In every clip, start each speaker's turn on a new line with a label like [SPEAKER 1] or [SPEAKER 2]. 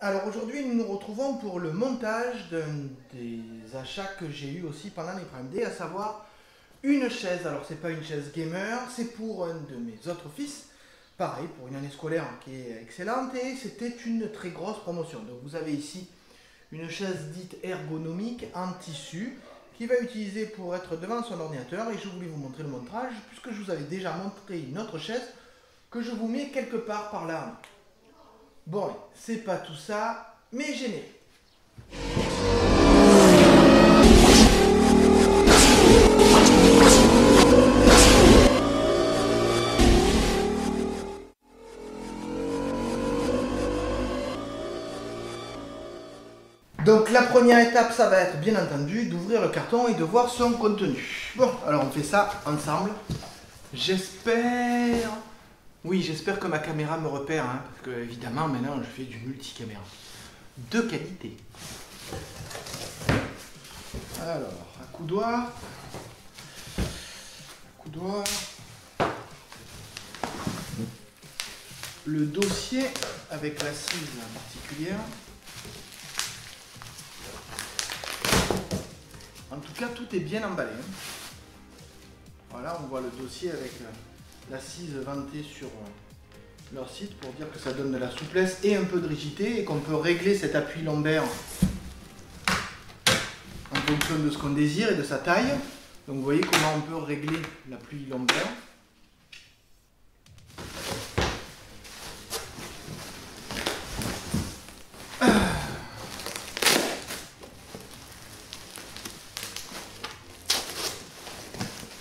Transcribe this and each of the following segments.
[SPEAKER 1] Alors aujourd'hui, nous nous retrouvons pour le montage d'un des achats que j'ai eu aussi pendant les Prime Day, à savoir une chaise. Alors c'est pas une chaise gamer, c'est pour un de mes autres fils. Pareil, pour une année scolaire qui est excellente et c'était une très grosse promotion. Donc vous avez ici une chaise dite ergonomique en tissu qu'il va utiliser pour être devant son ordinateur et je voulais vous montrer le montage puisque je vous avais déjà montré une autre chaise que je vous mets quelque part par là. Bon, c'est pas tout ça, mais générique. Donc la première étape, ça va être bien entendu d'ouvrir le carton et de voir son contenu. Bon, alors on fait ça ensemble. J'espère... Oui, j'espère que ma caméra me repère, hein, parce que évidemment maintenant je fais du multicaméra. De qualité. Alors, accoudoir. Accoudoir. Le dossier avec l'assise particulière. En tout cas, tout est bien emballé. Hein. Voilà, on voit le dossier avec l'assise vantée sur leur site pour dire que ça donne de la souplesse et un peu de rigidité et qu'on peut régler cet appui lombaire en fonction de ce qu'on désire et de sa taille. Donc vous voyez comment on peut régler l'appui lombaire.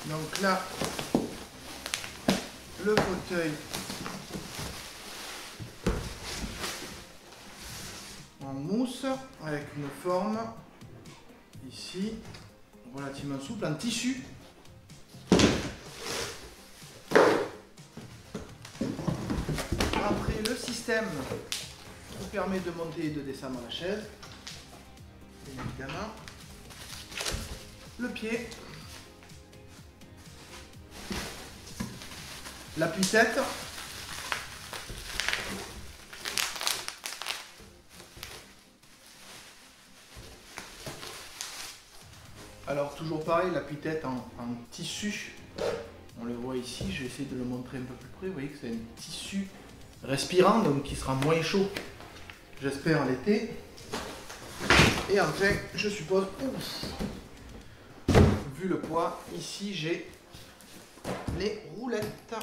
[SPEAKER 1] Donc là, le fauteuil en mousse avec une forme ici relativement souple en tissu. Après, le système qui permet de monter et de descendre la chaise, bien évidemment. Le pied. L'appui-tête. Alors toujours pareil, l'appui-tête en tissu. On le voit ici, je vais essayer de le montrer un peu plus près. Vous voyez que c'est un tissu respirant, donc qui sera moins chaud, j'espère, l'été. Et enfin, je suppose, vu le poids, ici j'ai les roulettes.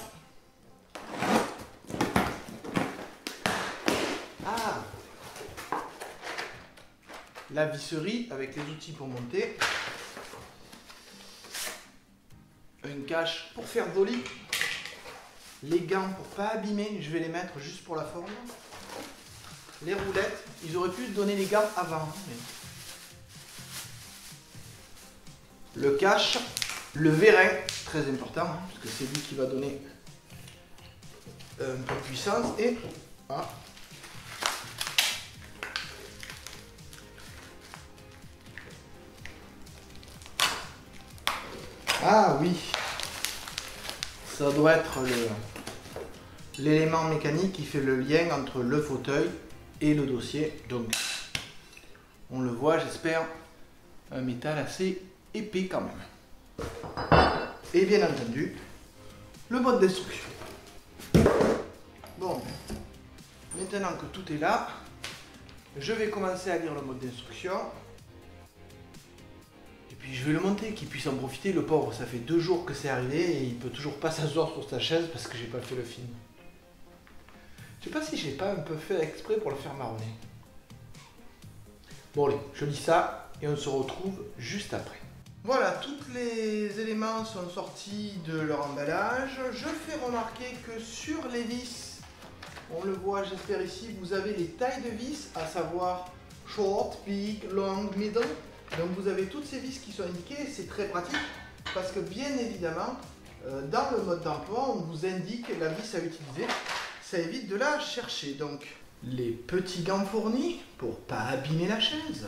[SPEAKER 1] Ah, la visserie avec les outils pour monter. Un cache pour faire voler. Les gants pour pas abîmer, je vais les mettre juste pour la forme. Les roulettes, ils auraient pu donner les gants avant. Mais... Le cache, le vérin, très important, hein, parce que c'est lui qui va donner un peu de puissance. Et voilà. Ah oui, ça doit être l'élément mécanique qui fait le lien entre le fauteuil et le dossier. Donc, on le voit, j'espère, un métal assez épais quand même. Et bien entendu, le mode d'instruction. Bon, maintenant que tout est là, je vais commencer à lire le mode d'instruction. Et puis je vais le monter, qu'il puisse en profiter. Le pauvre, ça fait 2 jours que c'est arrivé et il peut toujours pas s'asseoir sur sa chaise parce que j'ai pas fait le film. Je sais pas si j'ai pas un peu fait exprès pour le faire marronner. Bon allez, je lis ça et on se retrouve juste après. Voilà, tous les éléments sont sortis de leur emballage. Je fais remarquer que sur les vis, on le voit, j'espère ici, vous avez les tailles de vis, à savoir short, big, long, middle. Donc vous avez toutes ces vis qui sont indiquées et c'est très pratique parce que bien évidemment, dans le mode d'emploi, on vous indique la vis à utiliser. Ça évite de la chercher. Donc les petits gants fournis pour pas abîmer la chaise.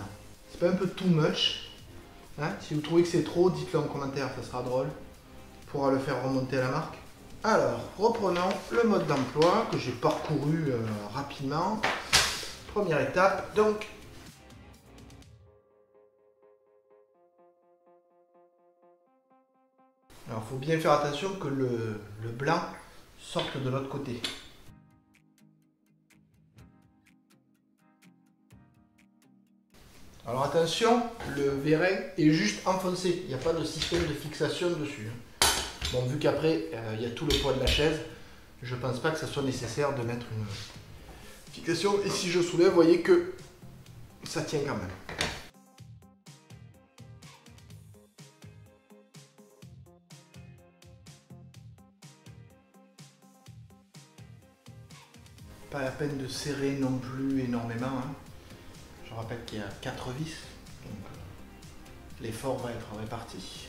[SPEAKER 1] C'est pas un peu too much? Hein, si vous trouvez que c'est trop, dites-le en commentaire, ça sera drôle. On pourra le faire remonter à la marque. Alors, reprenons le mode d'emploi que j'ai parcouru rapidement. Première étape, donc. Alors, il faut bien faire attention que le blanc sorte de l'autre côté. Alors attention, le vérin est juste enfoncé, il n'y a pas de système de fixation dessus. Bon, vu qu'après, il y a tout le poids de la chaise, je ne pense pas que ça soit nécessaire de mettre une fixation. Et si je soulève, vous voyez que ça tient quand même. Pas la peine de serrer non plus énormément. Hein. Je rappelle qu'il y a 4 vis, donc l'effort va être réparti.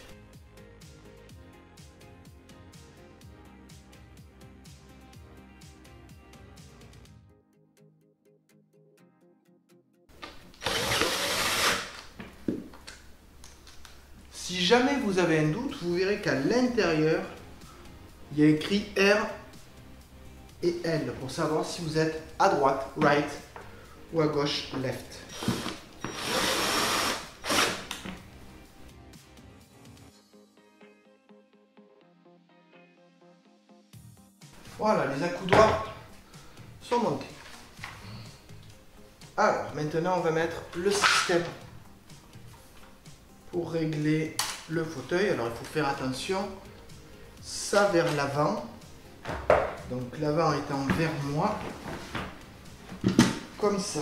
[SPEAKER 1] Si jamais vous avez un doute, vous verrez qu'à l'intérieur, il y a écrit R et L pour savoir si vous êtes à droite, right, ou à gauche, left. Voilà, les accoudoirs sont montés. Alors, maintenant, on va mettre le système pour régler le fauteuil. Alors, il faut faire attention, ça vers l'avant. Donc, l'avant étant vers moi, comme ça.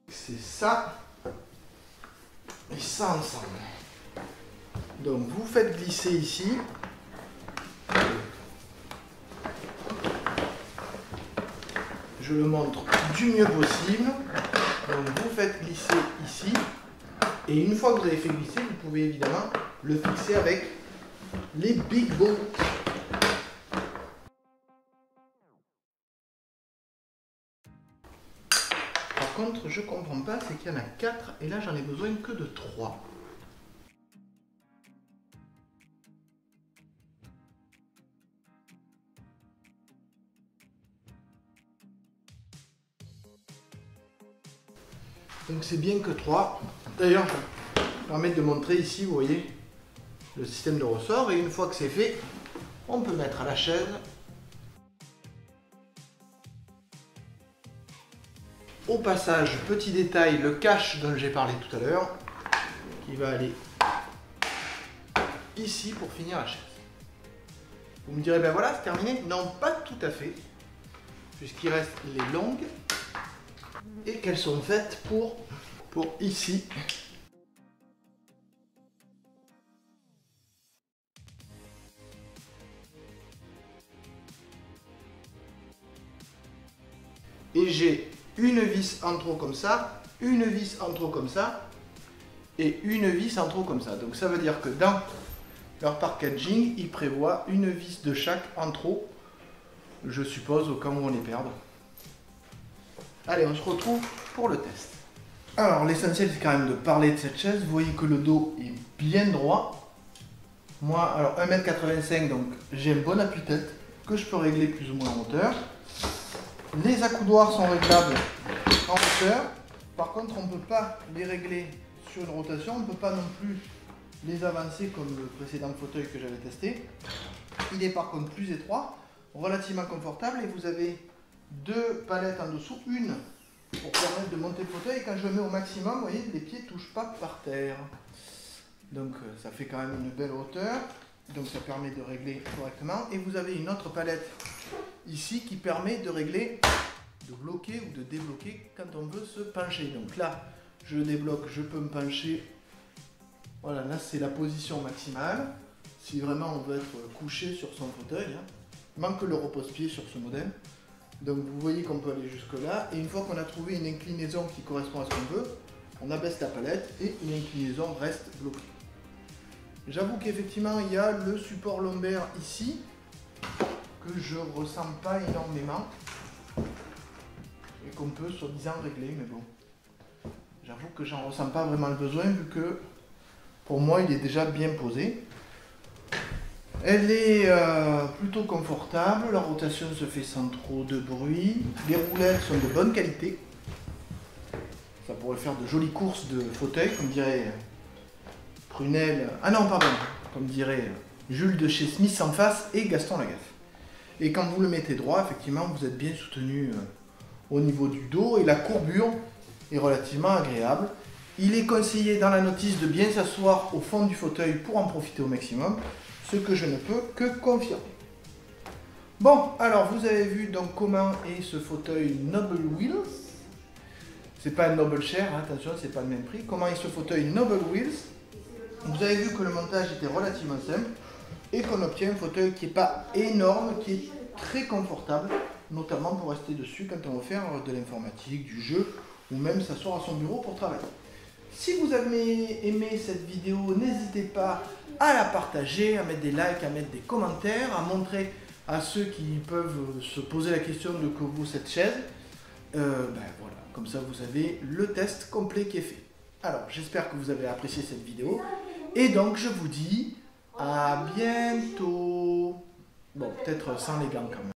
[SPEAKER 1] C'est ça et ça ensemble. Donc vous faites glisser ici. Je le montre du mieux possible. Donc vous faites glisser ici. Et une fois que vous avez fait glisser, vous pouvez évidemment le fixer avec les big balls. Par contre, je comprends pas, c'est qu'il y en a 4 et là j'en ai besoin que de 3. Donc c'est bien que 3. D'ailleurs, je vais permettre de montrer ici, vous voyez, le système de ressort. Et une fois que c'est fait, on peut mettre à la chaise. Au passage, petit détail, le cache dont j'ai parlé tout à l'heure, qui va aller ici pour finir la chaise. Vous me direz, ben voilà, c'est terminé. Non, pas tout à fait, puisqu'il reste les longues et qu'elles sont faites pour ici. Et j'ai une vis en trop comme ça, une vis en trop comme ça, et une vis en trop comme ça. Donc ça veut dire que dans leur packaging, ils prévoient une vis de chaque en trop, je suppose, au cas où on les perde. Allez, on se retrouve pour le test. Alors l'essentiel c'est quand même de parler de cette chaise. Vous voyez que le dos est bien droit. Moi, alors 1,85 m, donc j'ai un bon appui-tête que je peux régler plus ou moins en hauteur. Les accoudoirs sont réglables en hauteur. Par contre, on ne peut pas les régler sur une rotation. On ne peut pas non plus les avancer comme le précédent fauteuil que j'avais testé. Il est par contre plus étroit, relativement confortable. Et vous avez 2 palettes en dessous. Une pour permettre de monter le fauteuil. Et quand je le mets au maximum, vous voyez, les pieds ne touchent pas par terre. Donc ça fait quand même une belle hauteur. Donc ça permet de régler correctement. Et vous avez une autre palette ici qui permet de régler, de bloquer ou de débloquer quand on veut se pencher. Donc là, je débloque, je peux me pencher. Voilà, là c'est la position maximale. Si vraiment on veut être couché sur son fauteuil, hein. Il manque le repose-pied sur ce modèle. Donc vous voyez qu'on peut aller jusque là. Et une fois qu'on a trouvé une inclinaison qui correspond à ce qu'on veut, on abaisse la palette et l'inclinaison reste bloquée. J'avoue qu'effectivement il y a le support lombaire ici que je ne ressens pas énormément et qu'on peut soi-disant régler, mais bon, j'avoue que j'en ressens pas vraiment le besoin vu que Pour moi, il est déjà bien posé. Elle est plutôt confortable, la rotation se fait sans trop de bruit. Les roulettes sont de bonne qualité. Ça pourrait faire de jolies courses de fauteuil, comme dirait Prunel. Ah non, pardon, comme dirait Jules de chez Smith en face et Gaston Lagaffe. Et quand vous le mettez droit, effectivement, vous êtes bien soutenu au niveau du dos et la courbure est relativement agréable. Il est conseillé dans la notice de bien s'asseoir au fond du fauteuil pour en profiter au maximum, ce que je ne peux que confirmer. Bon, alors vous avez vu donc comment est ce fauteuil Noble Wheels. C'est pas un Noble Chair, hein, attention, c'est pas le même prix. Comment est ce fauteuil Noble Wheels? Vous avez vu que le montage était relativement simple et qu'on obtient un fauteuil qui n'est pas énorme, qui est très confortable, notamment pour rester dessus quand on va faire de l'informatique, du jeu ou même s'asseoir à son bureau pour travailler. Si vous avez aimé cette vidéo, n'hésitez pas à la partager, à mettre des likes, à mettre des commentaires, à montrer à ceux qui peuvent se poser la question de que vaut cette chaise. Voilà, comme ça vous avez le test complet qui est fait. Alors, j'espère que vous avez apprécié cette vidéo. Et donc, je vous dis à bientôt. Bon, peut-être sans les gants quand même.